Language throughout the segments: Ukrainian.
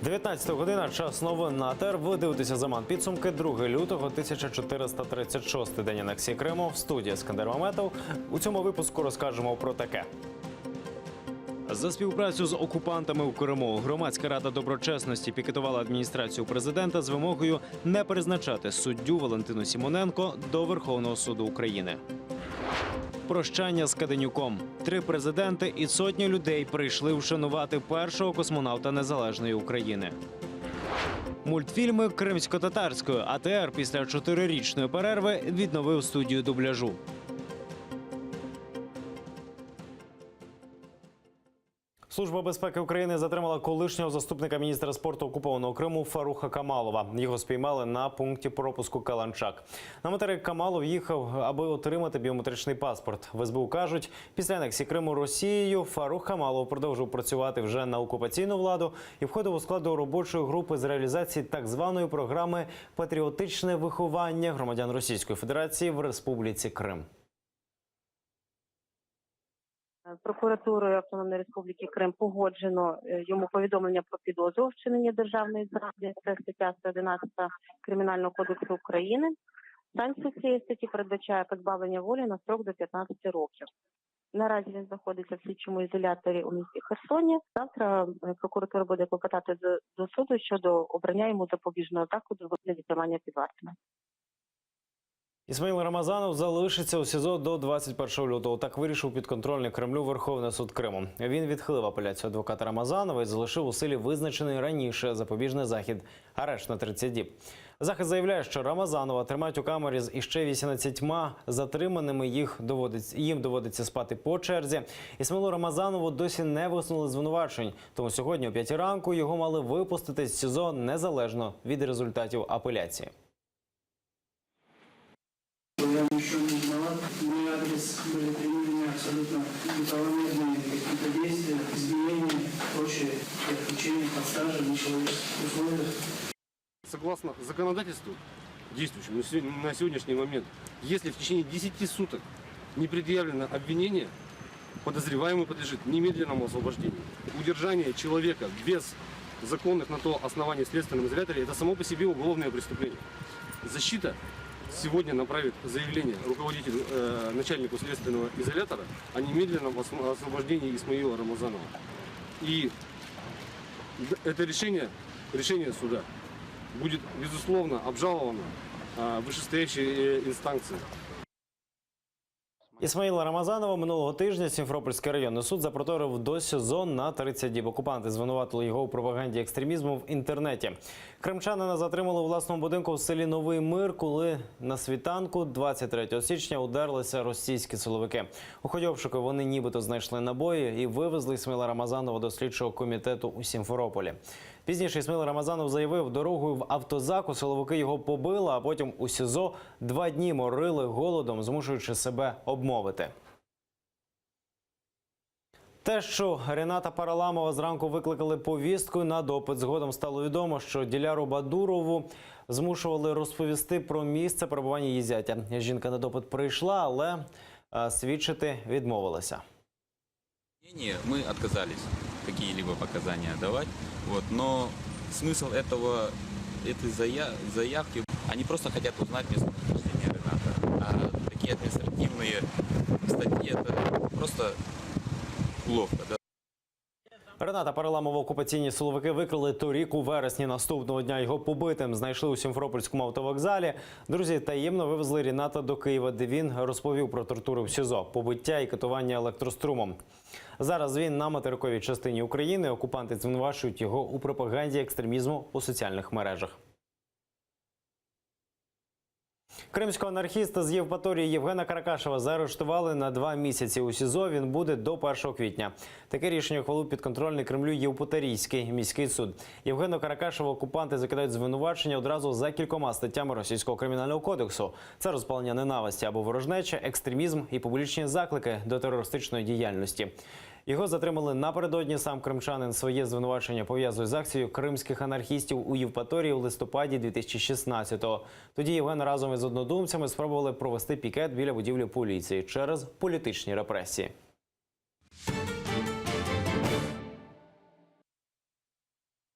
19 година, час новин на АТР. Ви дивитеся «Заман». Підсумки 2 лютого, 1436 день анексії Криму. В студії Ескандер Маметов. У цьому випуску розкажемо про таке. За співпрацю з окупантами у Криму Громадська рада доброчесності пікетувала адміністрацію президента з вимогою не призначати суддю Валентину Симоненко до Верховного суду України. Прощання з Каденюком. 3 президенти і сотні людей прийшли вшанувати першого космонавта незалежної України. Мультфільми кримсько-татарської. АТР після 4-річної перерви відновив студію дубляжу. Служба безпеки України затримала колишнього заступника міністра спорту окупованого Криму Фаруха Камалова. Його спіймали на пункті пропуску Каланчак. На материк Камалов їхав, аби отримати біометричний паспорт. В СБУ кажуть, після анексії Криму Росією Фарух Камалов продовжив працювати вже на окупаційну владу і входив у склад робочої групи з реалізації так званої програми «Патріотичне виховання громадян Російської Федерації в Республіці Крим». Прокуратурою Автономної Республіки Крим погоджено йому повідомлення про підозру у вчиненні державної зради. Це стаття 111 Кримінального кодексу України. Санкція цієї статті передбачає позбавлення волі на строк до 15 років. Наразі він знаходиться в слідчому ізоляторі у місті Херсоні. Завтра прокуратура буде клопотати до суду щодо обрання йому запобіжного заходу у вигляді тримання під вартою. Ісмаїл Рамазанов залишиться у СІЗО до 21 лютого. Так вирішив підконтрольний Кремлю Верховний суд Криму. Він відхилив апеляцію адвоката Рамазанова і залишив у силі визначений раніше запобіжний захід – арешт на 30 діб. Захист заявляє, що Рамазанова тримають у камері з іще 18 затриманими, їм доводиться спати по черзі. Ісмаїлу Рамазанову досі не висунули звинувачень, тому сьогодні о 5 ранку його мали випустити з СІЗО незалежно від результатів апеляції. Я еще не виноват. Мой адрес были применены абсолютно неправомерные какие-то действия, изменения, прочее, отключение под стражей в нечеловеческих условиях. Согласно законодательству, действующему на сегодняшний момент, если в течение 10 суток не предъявлено обвинение, подозреваемый подлежит немедленному освобождению. Удержание человека без законных на то оснований в следственном изоляторе – это само по себе уголовное преступление. Защита сегодня направит заявление руководителю, начальнику следственного изолятора о немедленном освобождении Исмаила Рамазанова. И это решение суда будет, безусловно, обжаловано вышестоящей инстанции. Ісмаїла Рамазанова минулого тижня Сімферопольський районний суд запроторив до СІЗО на 30 діб. Окупанти звинуватили його у пропаганді екстремізму в інтернеті. Кримчанина затримали у власному будинку в селі Новий Мир, коли на світанку 23 січня удерлися російські силовики. У ході обшуку вони нібито знайшли набої і вивезли Ісмаїла Рамазанова до слідчого комітету у Сімферополі. Пізніше Ісмаїл Рамазанов заявив, дорогою в автозаку силовики його побили, а потім у СІЗО 2 дні морили голодом, змушуючи себе обмовити. Те, що Рената Параламова зранку викликали повісткою на допит, згодом стало відомо, що Діляру Бадурову змушували розповісти про місце перебування її зятя. Жінка на допит прийшла, але свідчити відмовилася. Мы отказались какие-либо показания давать, но смысл этой заявки, они просто хотят узнать местонахождение Рената. А такие административные статьи, это просто уловка. Да? Рената Параламова окупаційні силовики викрили торік у вересні. Наступного дня його побитим знайшли у Сімферопольському автовокзалі. Друзі таємно вивезли Рената до Києва, де він розповів про тортури в СІЗО, побиття і катування електрострумом. Зараз він на материковій частині України. Окупанти звинувачують його у пропаганді екстремізму у соціальних мережах. Кримського анархіста з Євпаторії Євгена Каракашева заарештували на 2 місяці у СІЗО. Він буде до 1 квітня. Таке рішення ухвалив підконтрольний Кремлю Євпаторійський міський суд. Євгену Каракашеву окупанти закидають звинувачення одразу за кількома статтями Російського кримінального кодексу. Це розпалення ненависті або ворожнеча, екстремізм і публічні заклики до терористичної діяльності. Його затримали напередодні. Сам кримчанин своє звинувачення пов'язує з акцією кримських анархістів у Євпаторії у листопаді 2016-го. Тоді Євген разом із однодумцями спробували провести пікет біля будівлі поліції через політичні репресії.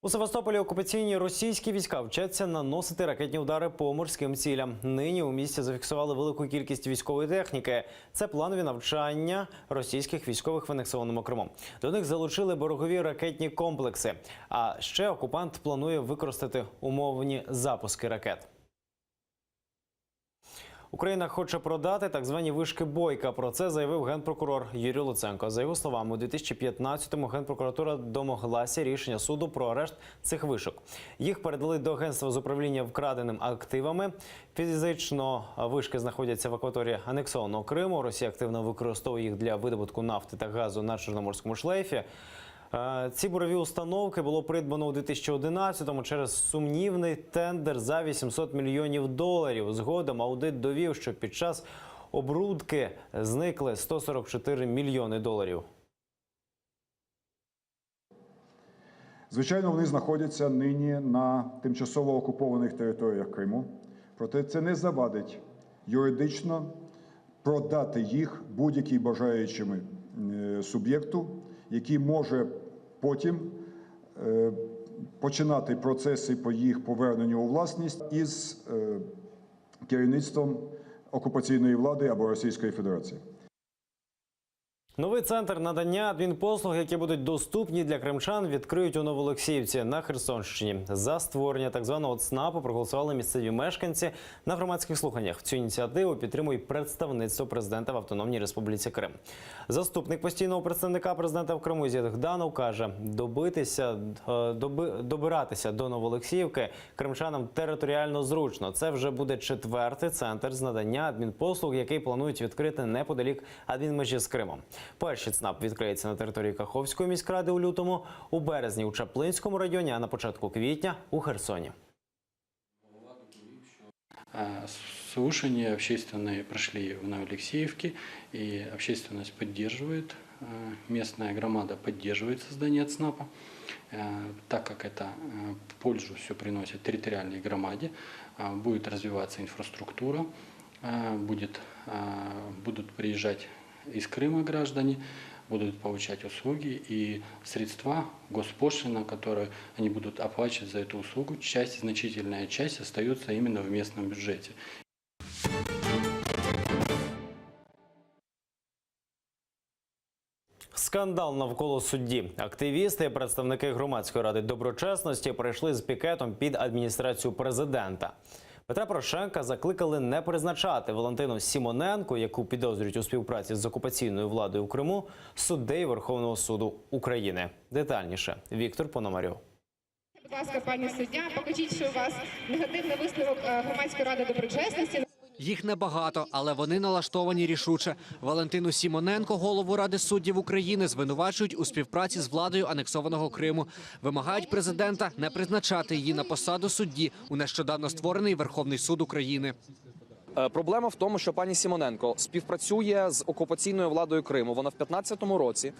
У Севастополі окупаційні російські війська вчаться наносити ракетні удари по морським цілям. Нині у місті зафіксували велику кількість військової техніки. Це планові навчання російських військових в анексованому Криму. До них залучили боргові ракетні комплекси. А ще окупант планує використати умовні запуски ракет. Україна хоче продати так звані вишки Бойка. Про це заявив генпрокурор Юрій Луценко. За його словами, у 2015-му Генпрокуратура домоглася рішення суду про арешт цих вишок. Їх передали до Агентства з управління вкраденими активами. Фізично вишки знаходяться в акваторії анексованого Криму. Росія активно використовує їх для видобутку нафти та газу на Чорноморському шлейфі. Ці бурові установки було придбано у 2011-му через сумнівний тендер за $800 мільйонів. Згодом аудит довів, що під час обрудки зникли $144 мільйони. Звичайно, вони знаходяться нині на тимчасово окупованих територіях Криму. Проте це не завадить юридично продати їх будь-якій бажаючому суб'єкту, який може потім починати процеси по їх поверненню у власність із керівництвом окупаційної влади або Російської Федерації. Новий центр надання адмінпослуг, які будуть доступні для кримчан, відкриють у Новоолексіївці на Херсонщині. За створення так званого ЦНАПу проголосували місцеві мешканці на громадських слуханнях. Цю ініціативу підтримує представництво президента в Автономній Республіці Крим. Заступник постійного представника президента в Криму Зіт Гданов каже, добиратися до Новоолексіївки кримчанам територіально зручно. Це вже буде 4-й центр з надання адмінпослуг, який планують відкрити неподалік адмінмежі з Кримом. Перший ЦНАП відкриється на території Каховської міськради у лютому, у березні у Чаплинському районі, а на початку квітня у Херсоні. Слушания общественные прошли в Новоалексеевке, и общественность поддерживает, местная громада поддерживает создание ЦНАПа, так как это пользу все приносит территориальной громаде, будет развиваться инфраструктура, будут приезжать из Крыма граждане, будут получать услуги и средства, госпошлина, которые они будут оплачивать за эту услугу, значительная часть остается именно в местном бюджете. Скандал навколо судді. Активісти і представники громадської ради доброчесності прийшли з пікетом під адміністрацію президента. Петра Порошенка закликали не призначати Валентину Сімоненко, яку підозрюють у співпраці з окупаційною владою у Криму, суддею Верховного суду України. Детальніше Віктор Пономарьов. Будь ласка, пані суддя, покажіть, що у вас негативний висновок громадської ради доброчесності. Їх небагато, але вони налаштовані рішуче. Валентину Сімоненко, голову Ради суддів України, звинувачують у співпраці з владою анексованого Криму. Вимагають президента не призначати її на посаду судді у нещодавно створений Верховний суд України. Проблема в тому, що пані Сімоненко співпрацює з окупаційною владою Криму. Вона в 2015 році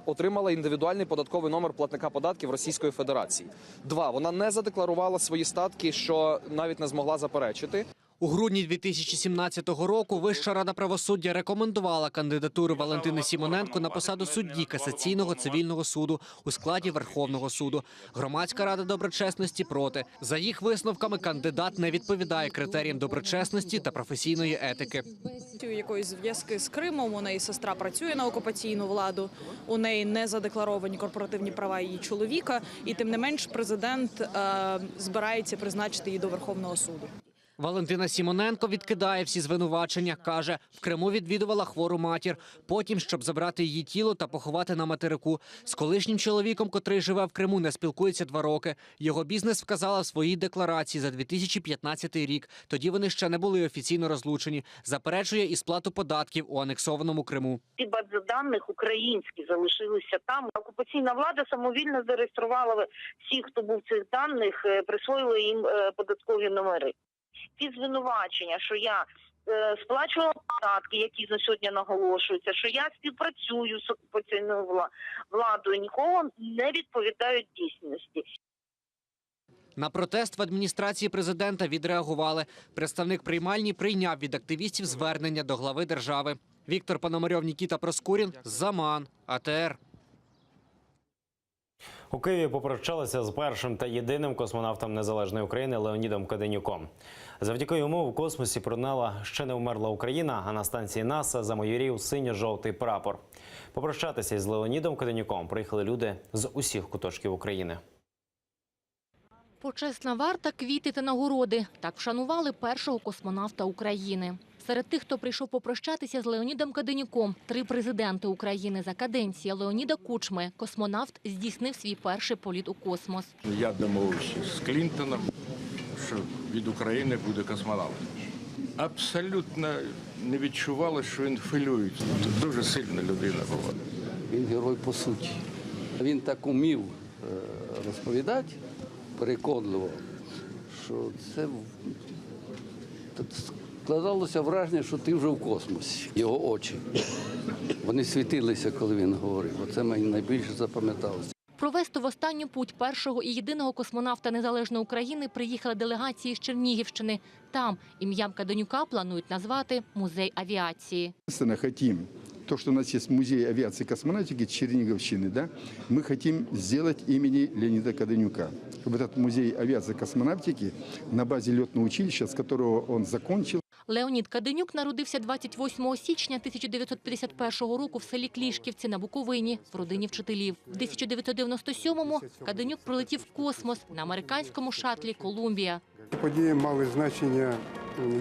отримала індивідуальний податковий номер платника податків Російської Федерації. 2. Вона не задекларувала свої статки, що навіть не змогла заперечити. У грудні 2017 року Вища рада правосуддя рекомендувала кандидатуру Валентини Сімоненко на посаду судді Касаційного цивільного суду у складі Верховного суду. Громадська рада доброчесності проти. За їх висновками, кандидат не відповідає критеріям доброчесності та професійної етики. У якоїсь зв'язки з Кримом, у неї сестра працює на окупаційну владу, у неї не задекларовані корпоративні права її чоловіка, і тим не менш президент збирається призначити її до Верховного суду. Валентина Сімоненко відкидає всі звинувачення. Каже, в Криму відвідувала хвору матір. Потім, щоб забрати її тіло та поховати на материку. З колишнім чоловіком, котрий живе в Криму, не спілкується 2 роки. Його бізнес вказала в своїй декларації за 2015 рік. Тоді вони ще не були офіційно розлучені. Заперечує і сплату податків у анексованому Криму. Ці бази даних українські залишилися там. Окупаційна влада самовільно зареєструвала всіх, хто був в цих даних, присвоїла їм податкові номери. Ці звинувачення, що я сплачувала податки, які на сьогодні наголошуються, що я співпрацюю з окупаційною владою, нікого не відповідають дійсності. На протест в адміністрації президента відреагували. Представник приймальні прийняв від активістів звернення до глави держави. Віктор Пономарьов, Нікіта Проскурін, Заман, АТР. У Києві попрощалися з першим та єдиним космонавтом Незалежної України Леонідом Каденюком. Завдяки йому в космосі пролунала ще не вмерла Україна, а на станції НАСА замайорів синьо-жовтий прапор. Попрощатися із Леонідом Каденюком приїхали люди з усіх куточків України. Почесна варта, квіти та нагороди. Так вшанували першого космонавта України. Серед тих, хто прийшов попрощатися з Леонідом Каденюком, 3 президенти України за каденції Леоніда Кучми, космонавт здійснив свій перший політ у космос. Я домовився з Клінтоном, що від України буде космонавт. Абсолютно не відчувалося, що він хвилюється. Дуже сильна людина була. Він герой по суті. Він так умів розповідати переконливо, що це складалося враження, що ти вже в космосі. Його очі. Вони світилися, коли він говорив. Оце мені найбільше запам'яталося. Провести в останню путь першого і єдиного космонавта Незалежної України приїхали делегації з Чернігівщини. Там ім'ям Каденюка планують назвати музей авіації. Мы хотим, то, что у нас есть музей авиации и космонавтики Черниговщины, да, мы хотим сделать имени Леонида Каденюка. Чтобы этот музей авиации и космонавтики на базе летного училища, с которого он закончил. Леонід Каденюк народився 28 січня 1951 року в селі Клішківці на Буковині в родині вчителів. В 1997-му Каденюк прилетів в космос на американському шатлі «Колумбія». Події мали значення,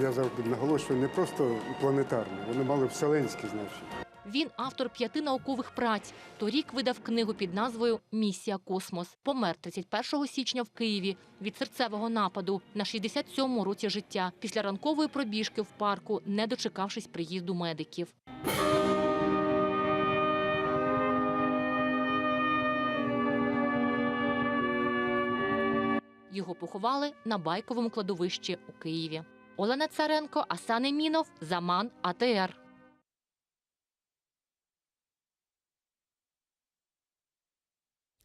я завжди наголошую, не просто планетарне, вони мали вселенське значення. Він автор 5 наукових праць. Торік видав книгу під назвою «Місія Космос». Помер 31 січня в Києві від серцевого нападу на 67-му році життя після ранкової пробіжки в парку, не дочекавшись приїзду медиків. Його поховали на Байковому кладовищі у Києві. Олена Царенко, Асан Емінов, Заман, АТР.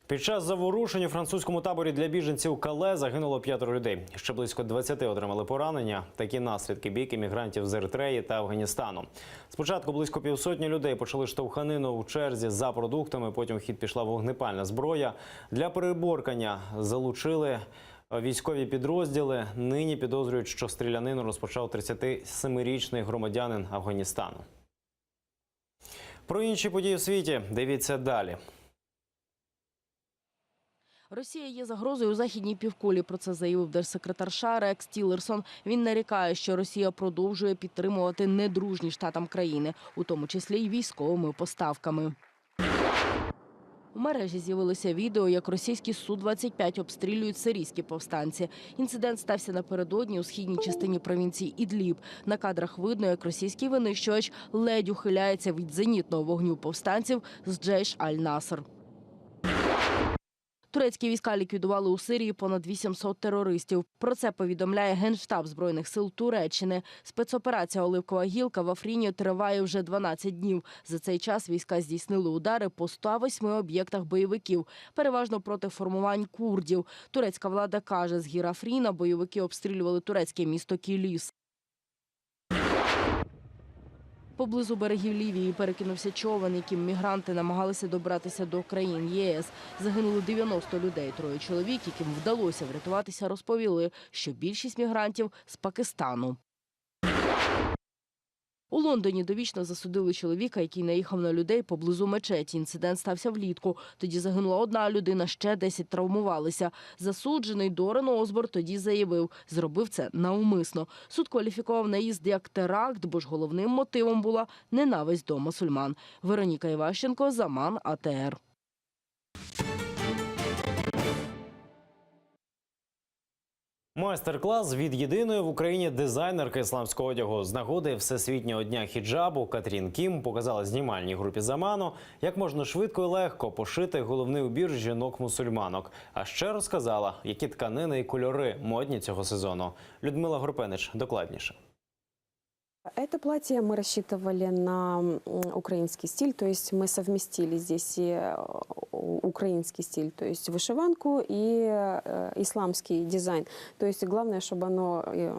Під час заворушень у французькому таборі для біженців Кале загинуло 5 людей. Ще близько 20 отримали поранення. Такі наслідки бійки мігрантів з Еритреї та Афганістану. Спочатку близько 500 людей почали штовханину в черзі за продуктами, потім в хід пішла вогнепальна зброя. Для переборкання залучили військові підрозділи. Нині підозрюють, що стрілянину розпочав 37-річний громадянин Афганістану. Про інші події в світі дивіться далі. Росія є загрозою у західній півкулі. Про це заявив держсекретар США Рекс Тіллерсон. Він нарікає, що Росія продовжує підтримувати недружні штатам країни, у тому числі й військовими поставками. У мережі з'явилося відео, як російські Су-25 обстрілюють сирійські повстанці. Інцидент стався напередодні у східній частині провінції Ідліб. На кадрах видно, як російський винищувач ледь ухиляється від зенітного вогню повстанців з Джейш Аль-Наср. Турецькі війська ліквідували у Сирії понад 800 терористів. Про це повідомляє Генштаб Збройних сил Туреччини. Спецоперація «Оливкова гілка» в Африні триває вже 12 днів. За цей час війська здійснили удари по 108 об'єктах бойовиків, переважно проти формувань курдів. Турецька влада каже, з гір Афріна бойовики обстрілювали турецьке місто Кіліс. Поблизу берегів Лівії перекинувся човен, яким мігранти намагалися добратися до країн ЄС. Загинуло 90 людей. 3 чоловік, яким вдалося врятуватися, розповіли, що більшість мігрантів з Пакистану. У Лондоні довічно засудили чоловіка, який наїхав на людей поблизу мечеті. Інцидент стався влітку. Тоді загинула 1 людина, ще 10 травмувалися. Засуджений Доран Осборн тоді заявив, зробив це навмисно. Суд кваліфікував наїзд як теракт, бо ж головним мотивом була ненависть до мусульман. Вероніка Іващенко, Заман, АТР. Майстер-клас від єдиної в Україні дизайнерки ісламського одягу. З нагоди Всесвітнього дня хіджабу Катрін Кім показала знімальній групі «Заману», як можна швидко і легко пошити головний убір жінок-мусульманок. А ще розказала, які тканини і кольори модні цього сезону. Людмила Горпенич докладніше. Это платье мы рассчитывали на украинский стиль, то есть мы совместили здесь и украинский стиль, то есть вышиванку и исламский дизайн. То есть главное, чтобы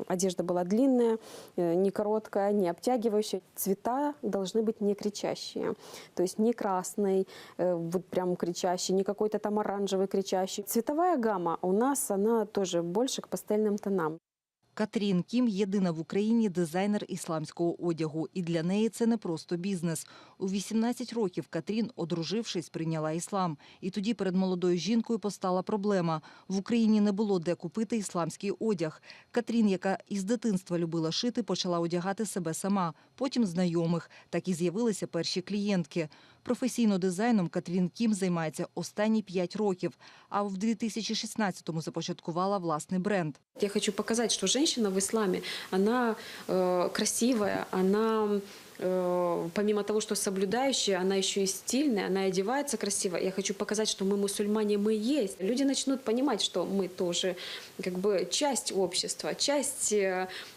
одежда была длинная, не короткая, не обтягивающая. Цвета должны быть не кричащие, то есть не красный, вот прям кричащий, не какой-то там оранжевый кричащий. Цветовая гамма у нас, она тоже больше к пастельным тонам. Катрін Кім – єдина в Україні дизайнер ісламського одягу. І для неї це не просто бізнес. У 18 років Катрін, одружившись, прийняла іслам. І тоді перед молодою жінкою постала проблема. В Україні не було де купити ісламський одяг. Катрін, яка із дитинства любила шити, почала одягати себе сама. Потім знайомих. Так і з'явилися перші клієнтки. Професійно дизайном Катрін Кім займається останні 5 років, а в 2016-му започаткувала власний бренд. Я хочу показать, что женщина в исламе, она красивая, она помимо того, что соблюдающая, она еще и стильная, она одевается красиво. Я хочу показать, что мы мусульмане, мы есть. Люди начнут понимать, что мы тоже как бы часть общества, часть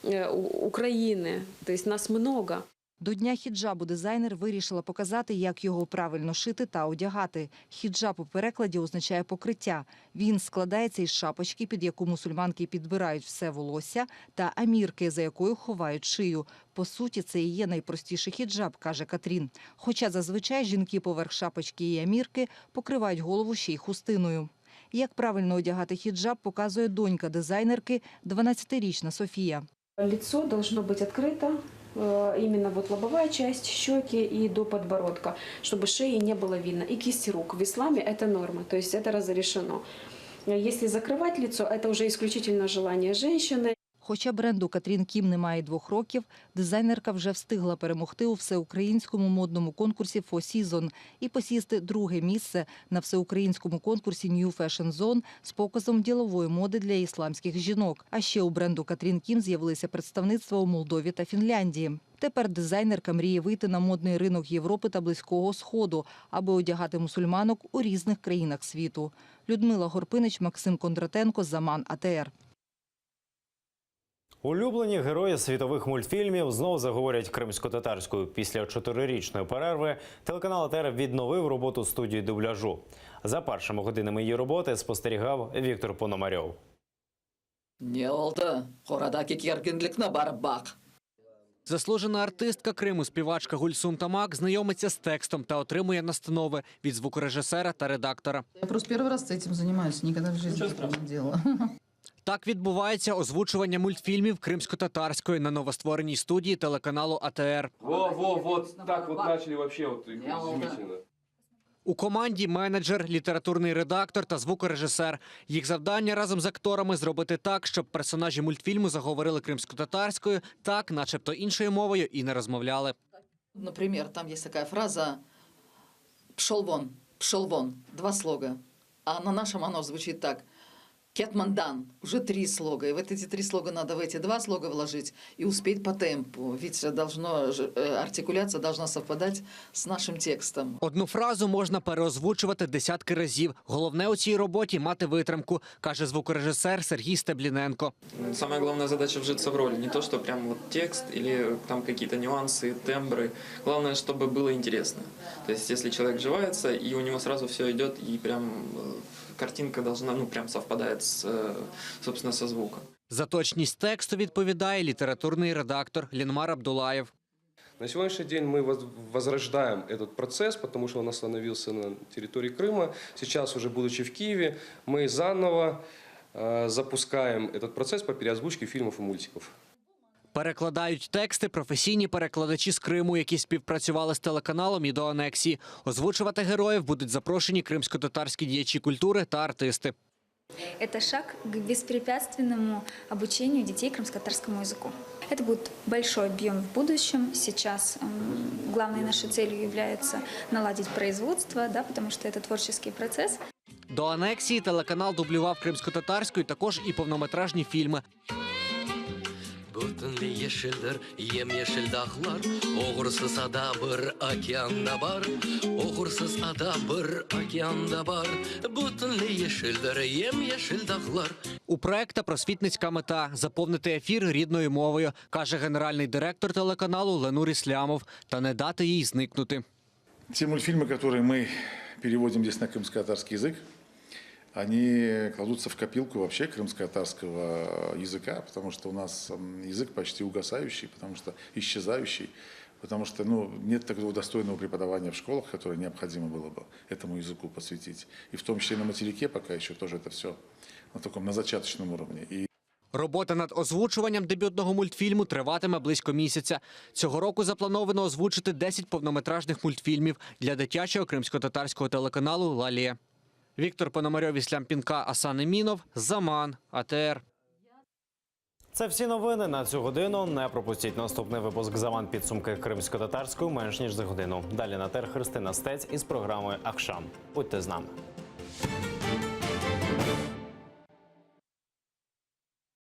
Украины, то есть нас много. До Дня хіджабу дизайнер вирішила показати, як його правильно шити та одягати. Хіджаб у перекладі означає покриття. Він складається із шапочки, під яку мусульманки підбирають все волосся, та амірки, за якою ховають шию. По суті, це і є найпростіший хіджаб, каже Катрін. Хоча зазвичай жінки поверх шапочки і амірки покривають голову ще й хустиною. Як правильно одягати хіджаб, показує донька дизайнерки, 12-річна Софія. Лицо должно быть открыто. Именно вот лобовая часть, щеки и до подбородка, чтобы шеи не было видно. И кисти рук. В исламе это норма, то есть это разрешено. Если закрывать лицо, это уже исключительно желание женщины. Хоча бренду Катрін Кім немає 2 років, дизайнерка вже встигла перемогти у всеукраїнському модному конкурсі Four Seasons і посісти 2-ге місце на всеукраїнському конкурсі New Fashion Zone з показом ділової моди для ісламських жінок. А ще у бренду Катрін Кім з'явилися представництва у Молдові та Фінляндії. Тепер дизайнерка мріє вийти на модний ринок Європи та Близького Сходу, аби одягати мусульманок у різних країнах світу. Людмила Горпинич, Максим Кондратенко, Заман АТР. Улюблені герої світових мультфільмів знов заговорять кримсько-татарською. Після 4-річної перерви телеканал АТР відновив роботу студії дубляжу. За першими годинами її роботи спостерігав Віктор Пономарьов. Не oldu? Oradaki gerginlikne barıp bak. Заслужена артистка Криму, співачка Гульсум Тамак, знайомиться з текстом та отримує настанови від звукорежисера та редактора. Я просто первый раз этим занимаюсь, никогда в жизни этого не делала. Так відбувається озвучування мультфільмів кримсько-татарської на новоствореній студії телеканалу АТР. Вот так вот начали вообще вот изумительно. У команді менеджер, літературний редактор та звукорежисер. Їх завдання разом з акторами зробити так, щоб персонажі мультфільму заговорили кримсько-татарською, так, начебто іншою мовою, і не розмовляли. Например, там есть такая фраза пшел вон, 2 слога. А на нашем оно звучит так. Кетмандан, уже 3 слога. И вот эти 3 слога надо в эти 2 слога вложить и успеть по темпу. Ведь артикуляция должна совпадать с нашим текстом. Одну фразу можна переозвучувати десятки разів. Головне у цій роботі – мати витримку, каже звукорежисер Сергій Стебліненко. Самая главная задача вжиться в роль. Не то, что прям вот текст или там какие-то нюансы, тембры. Главное, чтобы было интересно. То есть, если человек вживается, и у него сразу все идет, и прям картинка должна, прям совпадает собственно, со звуком. За точність тексту відповідає літературний редактор Лінмар Абдулаєв. На сегодняшний день мы возрождаем этот процесс, потому что он остановился на территории Крыма. Сейчас, уже будучи в Киеве, мы заново запускаем этот процесс по переозвучке фильмов и мультиков. Перекладають тексти професійні перекладачі з Криму, які співпрацювали з телеканалом і до анексії. Озвучувати героїв будуть запрошені кримсько-татарські діячі культури та артисти. Это шаг к беспрепятственному обучению детей крымско-татарскому языку. Это будет большой объем в будущем. Сейчас главной нашей целью является наладить производство, потому что это творческий процесс. До анексії телеканал дублював кримсько-татарською також і повнометражні фільми. Бүтін ешілдір, ем ешіл дақлар, оғырсыз ада бір океанда бар, оғырсыз ада бір океанда бар, бүтін ешілдір, ем ешіл дақлар. У проекта просвітницька мета – заповнити ефір рідною мовою, каже генеральний директор телеканалу Ленур Ислямов, та не дати їй зникнути. Те мультфильмы, которые мы переводим здесь на крымско-татарский язык, они кладутся в копилку вообще крымско-татарского языка, потому что у нас язык почти угасающий, потому что исчезающий, потому что нет такого достойного преподавания в школах, которое необходимо было бы этому языку посвятить. И в том числе на материке пока еще тоже это все на таком, на зачаточном уровне. Робота над озвучуванням дебютного мультфільму триватиме близько місяця. Цього року заплановано озвучити 10 повнометражних мультфільмів для дитячого кримсько-татарського телеканалу «Лалє». Віктор Пономарьов, Іслям Пінка, Асан Емінов, Заман, АТР. Це всі новини на цю годину. Не пропустіть наступний випуск «Заман. Підсумки кримсько-татарської» менш ніж за годину. Далі на ТР Христина Стець із програмою «Акшам». Будьте з нами.